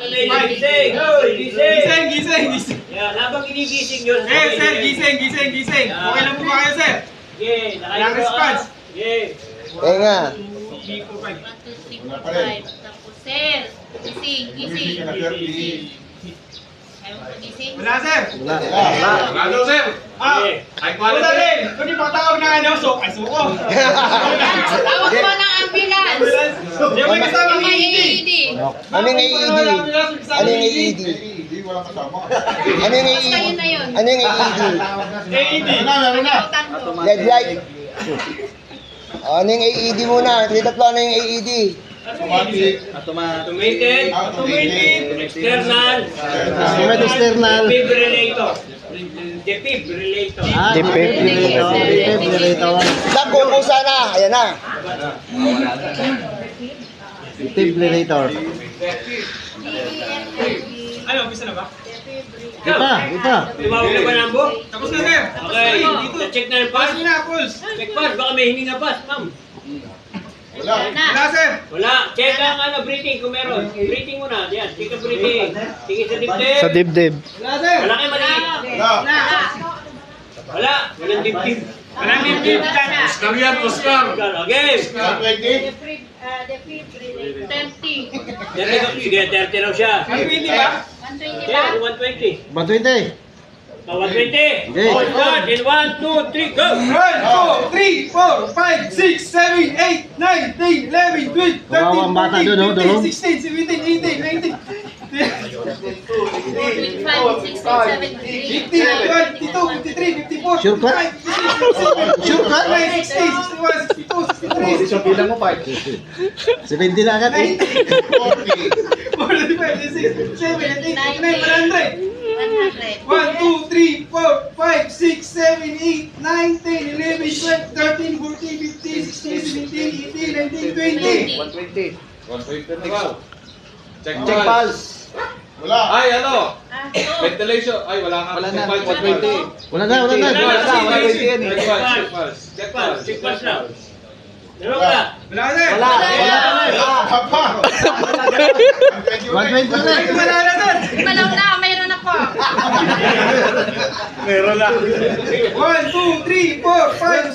Gising! Gising, gising, gising. Yan, habang ginigising nyo. Sir, gising, gising, gising. Okay lang po ba kayo, sir? Okay, Walang response. Okay. Nga. 1, 2, 3, 4, 5. 1, 2, 3, 4, 5. Tapos, sir, gising, gising. Ayaw mo gising? Wala, sir. Wala daw, sir. High quality. Wala din. Kung di patawag na ano, ay suko. Tawag mo ng ambulance. Di ba kasama Yung may ng AED. Ano yung AED? Ano yung AED? Ano yung Basta AED? yun na yun. Ano yung AED? AED. LED light. Ano yung AED muna? Titatlo ano yung AED? Automated. External. External. Defibrillator. Defibrillator. Defibrillator. Naku, pusa na. Ayan na. Defibrillator. Ano, umpisa na ba? Ipa. Tumawag na ba ng buhok? Tapos na, sir. Okay. Check na yung Pass pass. nyo na, pulse. Check pass. Baka may hininga pass, ma'am. Wala, sir. Wala. Check ang breathing kung meron. Breathing muna. Yan. Check ang breathing. Tingin sa dibdib. Sa dibdib. Wala, sir. Wala kayo mali. Wala. Walang dibdib. Wala dibdib. Oscar yan, Oscar. Okay. 30. Sige, 30 raw siya. Ang pwede ba? 120 Yeah, ba? 120. 120. 120. Okay. All start in 1, 2, 3, go! 1, 2, 3, 4, 5, 6, 7, 8, 9, 10, 11, 12, 13, Kawawang bata doon, no? 14, 15, 16, 17, 18, 19, 25, 16, 17, 50, 51, 52, 53, 54, Sure cut? 55, Sure cut? 60, 61, 62, 63, Bilang mo, 70 na agad eh. 45, 46, 47, 48, 100. 100. 1, 2, 3, 4, 5, 6, 7, 8, 9, 10, 11, 12, 13, 14, 15, 16, 17, 18, 19, 20. 120 na ba? Check pulse. Ay, ano? Ah, Ventilation. Ay, wala nga. Wala na. 120. Wala na. Check pulse. Check pass. Check pass lang. Meron ka? Wala, sir. Wala. 120 na. Wala na, sir. Malaw na, mayroon ako. Meron na. 1, 2, 3, 4, 5,